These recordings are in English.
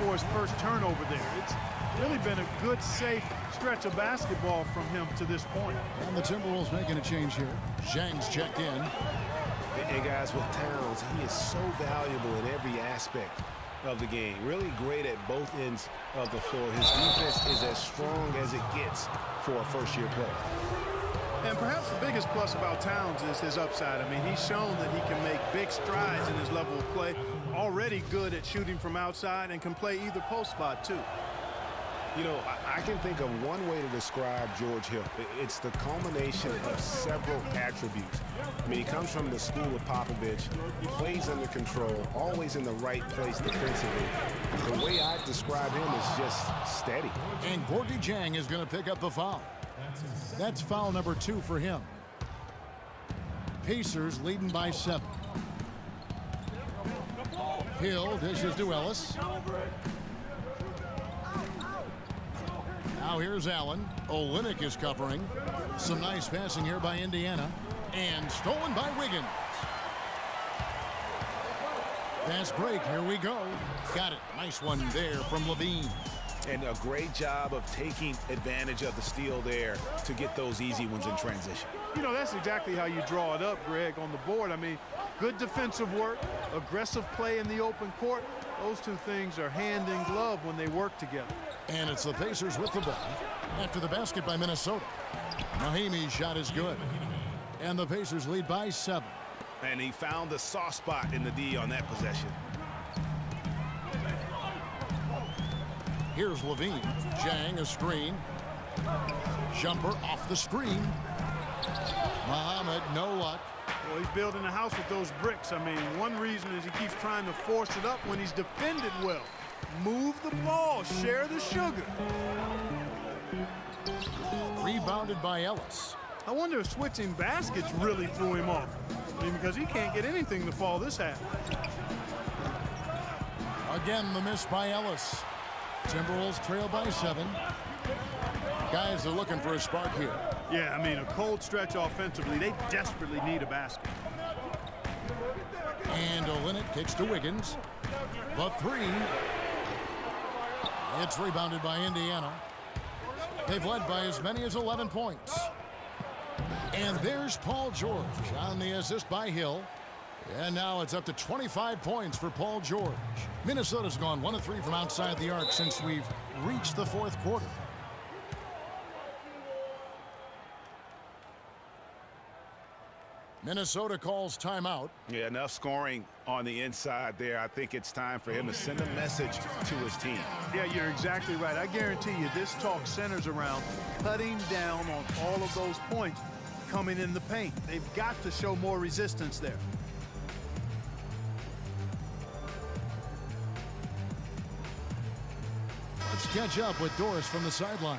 for his first turnover there. It's really been a good, safe stretch of basketball from him to this point. And the Timberwolves making a change here. Zhang's checked in. And guys, with Towns, he is so valuable in every aspect of the game. Really great at both ends of the floor. His defense is as strong as it gets for a first-year player. And perhaps the biggest plus about Towns is his upside. I mean, he's shown that he can make big strides in his level of play. Already good at shooting from outside and can play either post spot, too. You know, I can think of one way to describe George Hill. It's the culmination of several attributes. I mean, he comes from the school of Popovich. He plays under control, always in the right place defensively. The way I describe him is just steady. And Gorgui Dieng is going to pick up the foul. That's foul number 2 for him. Pacers leading by 7. Hill dishes to Ellis. Now here's Allen. Olynyk is covering. Some nice passing here by Indiana. And stolen by Wiggins. Fast break. Here we go. Got it. Nice one there from Lavine. And a great job of taking advantage of the steal there to get those easy ones in transition. You know, that's exactly how you draw it up, Greg, on the board. I mean, good defensive work, aggressive play in the open court. Those two things are hand in glove when they work together. And it's the Pacers with the ball after the basket by Minnesota. Mahimi's shot is good. And the Pacers lead by 7. And he found the soft spot in the D on that possession. Here's Lavine. Dieng a screen. Jumper off the screen. Muhammad, no luck. Well, he's building a house with those bricks. I mean, one reason is he keeps trying to force it up when he's defended well. Move the ball, share the sugar. Rebounded by Ellis. I wonder if switching baskets really threw him off. I mean, because he can't get anything to fall this half. Again, the miss by Ellis. Timberwolves trail by 7. Guys are looking for a spark here. Yeah, I mean, a cold stretch offensively. They desperately need a basket. And Olynyk kicks to Wiggins. The 3. It's rebounded by Indiana. They've led by as many as 11 points. And there's Paul George on the assist by Hill. And now it's up to 25 points for Paul George. Minnesota's gone 1 of 3 from outside the arc since we've reached the 4th quarter. Minnesota calls timeout. Yeah, enough scoring on the inside there. I think it's time for him to send a message to his team. Yeah, you're exactly right. I guarantee you this talk centers around cutting down on all of those points coming in the paint. They've got to show more resistance there. Let's catch up with Doris from the sideline.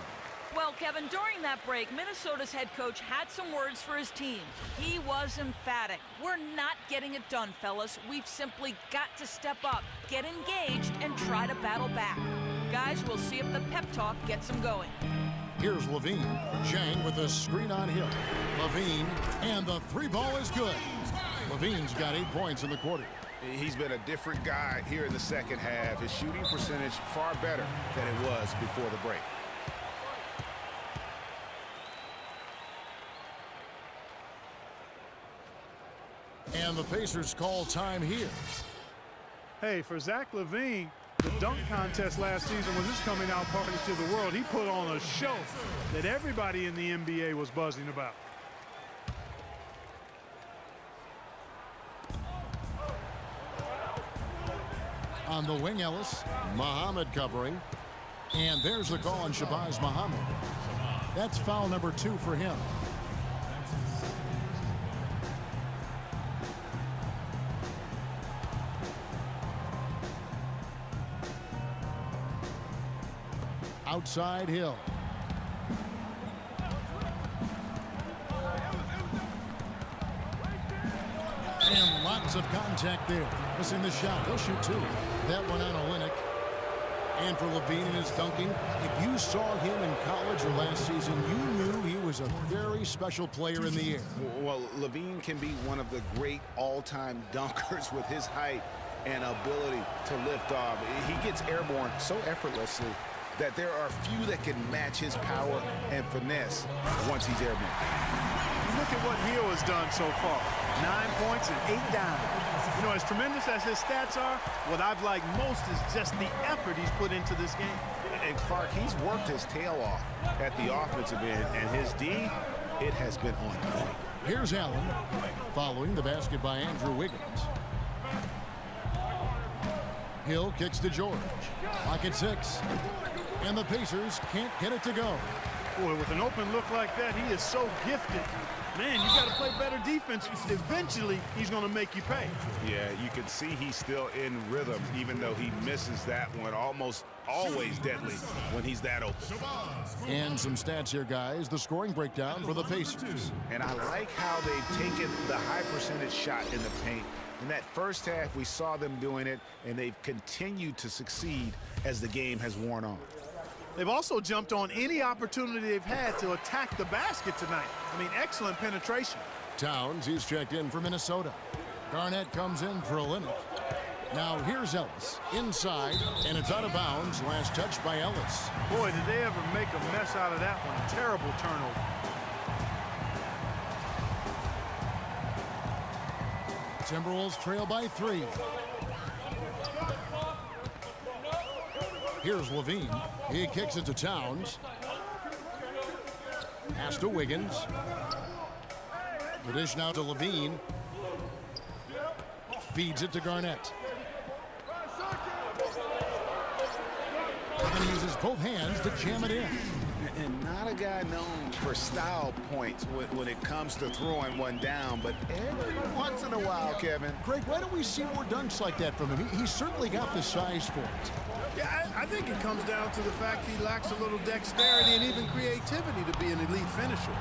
Well, Kevin, during that break, Minnesota's head coach had some words for his team. He was emphatic. We're not getting it done, fellas. We've simply got to step up, get engaged, and try to battle back. Guys, we'll see if the pep talk gets them going. Here's Lavine. Dieng with a screen on Hill. Lavine, and the 3 ball is good. Lavine's got 8 points in the quarter. He's been a different guy here in the second half. His shooting percentage far better than it was before the break. And the Pacers call time here. Hey, for Zach Lavine, the dunk contest last season was his coming out party to the world. He put on a show that everybody in the NBA was buzzing about. On the wing, Ellis. Muhammad covering. And there's the call on Shabazz Muhammad. That's foul number 2 for him. Outside Hill. And lots of contact there. Missing the shot. He'll shoot 2. That one on Olynyk. And for Lavine in his dunking, if you saw him in college or last season, you knew he was a very special player in the air. Well, Lavine can be one of the great all-time dunkers with his height and ability to lift off. He gets airborne so effortlessly that there are few that can match his power and finesse once he's airborne. Look at what Hill has done so far. 9 points and 8 dimes. You know, as tremendous as his stats are, what I've liked most is just the effort he's put into this game. And Clark, he's worked his tail off at the offensive end, and his D, it has been on point. Here's Allen, following the basket by Andrew Wiggins. Hill kicks to George. Clock at 6. And the Pacers can't get it to go. Boy, with an open look like that, he is so gifted. Man, you got to play better defense. Eventually, he's going to make you pay. Yeah, you can see he's still in rhythm, even though he misses that one. Almost always deadly when he's that open. And some stats here, guys. The scoring breakdown for the Pacers. And I like how they've taken the high percentage shot in the paint. In that first half, we saw them doing it, and they've continued to succeed as the game has worn on. They've also jumped on any opportunity they've had to attack the basket tonight. I mean, excellent penetration. Towns, he's checked in for Minnesota. Garnett comes in for Olynyk. Now here's Ellis inside, and it's out of bounds. Last touch by Ellis. Boy, did they ever make a mess out of that one. Terrible turnover. Timberwolves trail by 3. Here's Lavine. He kicks it to Towns. Pass to Wiggins. The dish now to Lavine. Feeds it to Garnett. And uses both hands to jam it in. And not a guy known for style points when it comes to throwing one down, but every once in a while, Kevin. Greg, why don't we see more dunks like that from him? He's certainly got the size for it. Yeah, I think it comes down to the fact he lacks a little dexterity and even creativity to be an elite finisher.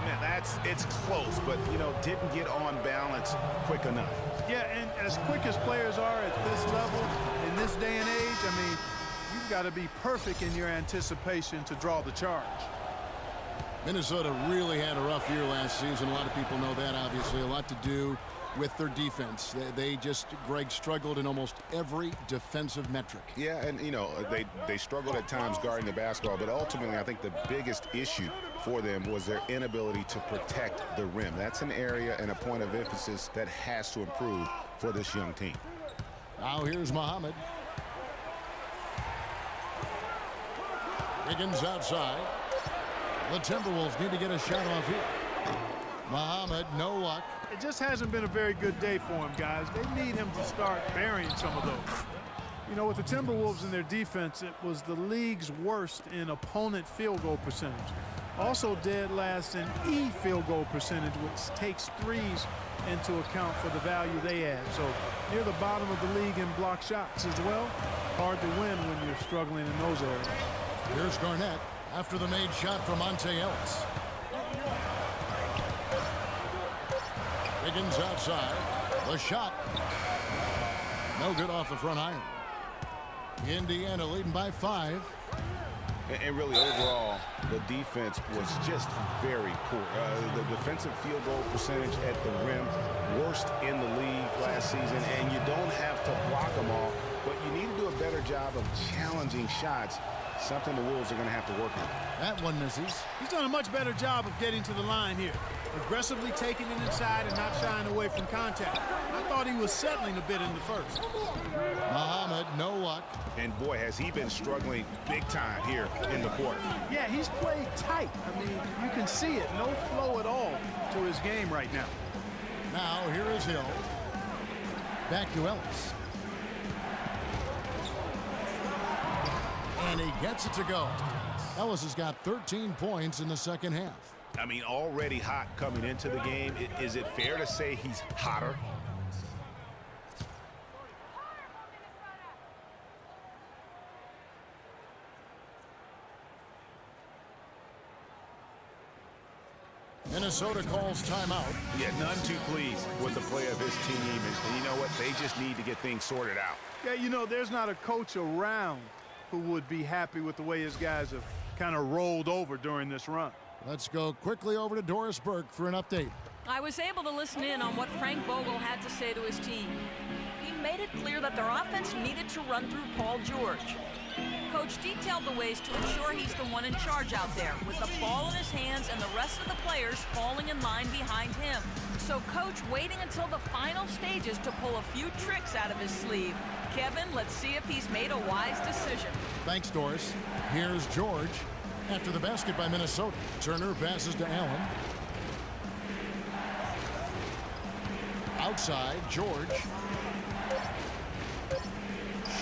Man, it's close, but, you know, didn't get on balance quick enough. Yeah, and as quick as players are at this level, in this day and age, I mean, you've got to be perfect in your anticipation to draw the charge. Minnesota really had a rough year last season. A lot of people know that, obviously. A lot to do with their defense. They just, Greg, struggled in almost every defensive metric. Yeah, and, you know, they struggled at times guarding the basketball, but ultimately I think the biggest issue for them was their inability to protect the rim. That's an area and a point of emphasis that has to improve for this young team. Now here's Muhammad. Wiggins outside. The Timberwolves need to get a shot off here. Muhammad, no luck. It just hasn't been a very good day for him, guys. They need him to start burying some of those. You know, with the Timberwolves in their defense, it was the league's worst in opponent field goal percentage. Also dead last in field goal percentage, which takes threes into account for the value they add. So near the bottom of the league in block shots as well. Hard to win when you're struggling in those areas. Here's Garnett after the made shot from Ellis. Wiggins outside. The shot. No good off the front iron. Indiana leading by 5. And really, overall, the defense was just very poor. The defensive field goal percentage at the rim, worst in the league last season. And you don't have to block them all, but you need to do a better job of challenging shots, something the Wolves are going to have to work on. That one misses. He's done a much better job of getting to the line here. Aggressively taking it inside and not shying away from contact. I thought he was settling a bit in the first. Muhammad, no luck. And boy, has he been struggling big time here in the quarter. Yeah, he's played tight. I mean, you can see it. No flow at all to his game right now. Now, here is Hill. Back to Ellis. And he gets it to go. Ellis has got 13 points in the second half. I mean, already hot coming into the game. Is it fair to say he's hotter? Minnesota calls timeout. Yeah, none too pleased with the play of his team. And you know what? They just need to get things sorted out. Yeah, you know, there's not a coach around who would be happy with the way his guys have kind of rolled over during this run. Let's go quickly over to Doris Burke for an update. I was able to listen in on what Frank Vogel had to say to his team. He made it clear that their offense needed to run through Paul George. Coach detailed the ways to ensure he's the one in charge out there, with the ball in his hands and the rest of the players falling in line behind him. So Coach waiting until the final stages to pull a few tricks out of his sleeve. Kevin, let's see if he's made a wise decision. Thanks, Doris. Here's George. After the basket by Minnesota, Turner passes to Allen. Outside, George.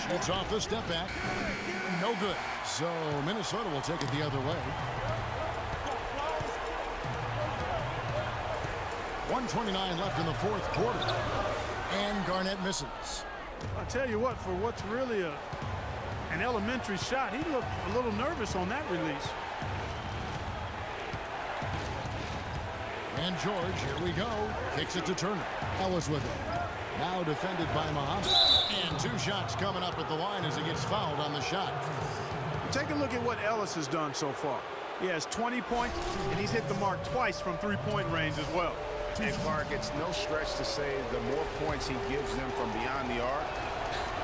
Shoots off the step back. No good. So Minnesota will take it the other way. 1:29 left in the fourth quarter. And Garnett misses. I'll tell you what, for what's really an elementary shot, he looked a little nervous on that release. And George, here we go. Kicks it to Turner. Ellis with it. Now defended by Muhammad. And 2 shots coming up at the line as he gets fouled on the shot. Take a look at what Ellis has done so far. He has 20 points, and he's hit the mark twice from three-point range as well. And Clark, it's no stretch to say the more points he gives them from beyond the arc,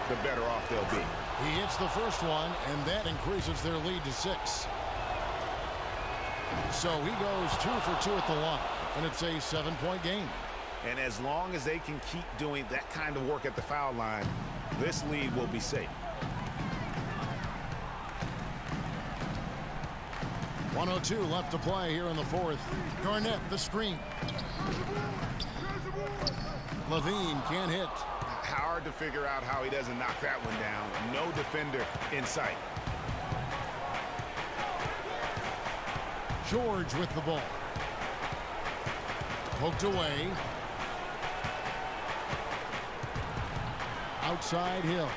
the better off they'll be. He hits the first one, and that increases their lead to 6. So he goes 2 for 2 at the line, and it's a 7-point game. And as long as they can keep doing that kind of work at the foul line, this lead will be safe. 1:02 left to play here in the fourth. Garnett, the screen. Lavine can't hit. Hard to figure out how he doesn't knock that one down. No defender in sight. George with the ball. Poked away. Outside Hill.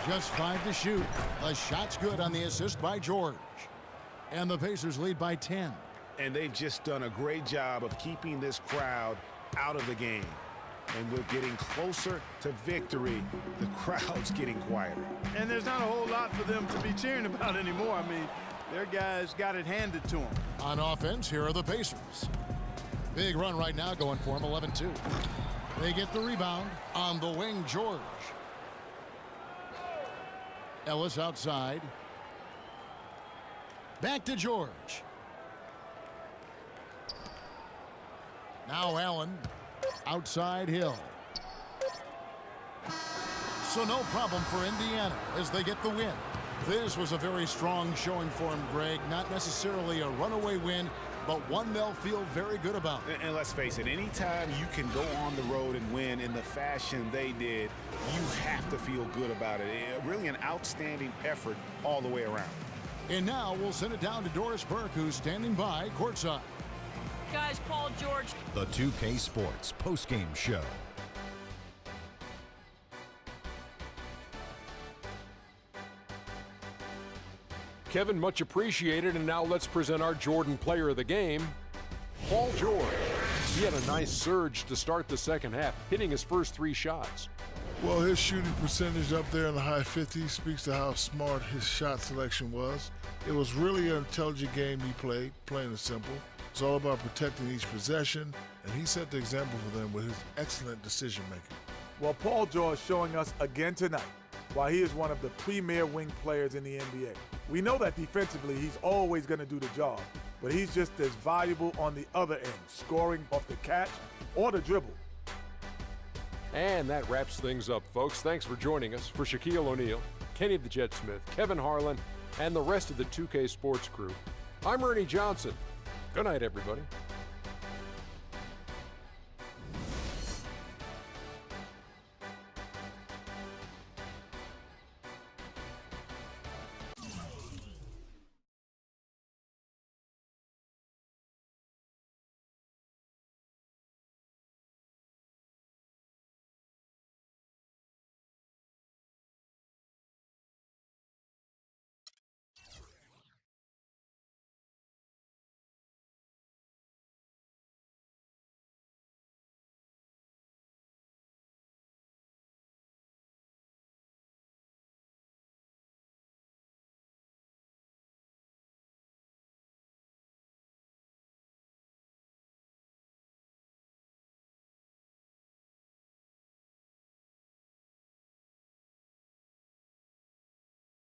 Just 5 to shoot. The shot's good on the assist by George. And the Pacers lead by 10. And they've just done a great job of keeping this crowd out of the game. And we're getting closer to victory. The crowd's getting quieter. And there's not a whole lot for them to be cheering about anymore. I mean, their guys got it handed to them. On offense, here are the Pacers. Big run right now going for them, 11-2. They get the rebound. On the wing, George. Ellis outside. Back to George. Now Allen. Outside Hill. So no problem for Indiana as they get the win. This was a very strong showing for them, Greg. Not necessarily a runaway win, but one they'll feel very good about. And let's face it, anytime you can go on the road and win in the fashion they did, you have to feel good about it. Really an outstanding effort all the way around. And now we'll send it down to Doris Burke, who's standing by courtside. Guys, Paul George. The 2K Sports postgame show. Kevin, much appreciated, and now let's present our Jordan player of the game, Paul George. He had a nice surge to start the second half, hitting his first 3 shots. Well, his shooting percentage up there in the high 50s speaks to how smart his shot selection was. It was really an intelligent game he played, plain and simple. It's all about protecting each possession, and he set the example for them with his excellent decision-making. Well, Paul George showing us again tonight why he is one of the premier wing players in the NBA. We know that defensively he's always going to do the job, but he's just as valuable on the other end, scoring off the catch or the dribble. And that wraps things up, folks. Thanks for joining us. For Shaquille O'Neal, Kenny the Jet Smith, Kevin Harlan, and the rest of the 2K Sports crew, I'm Ernie Johnson. Good night, everybody.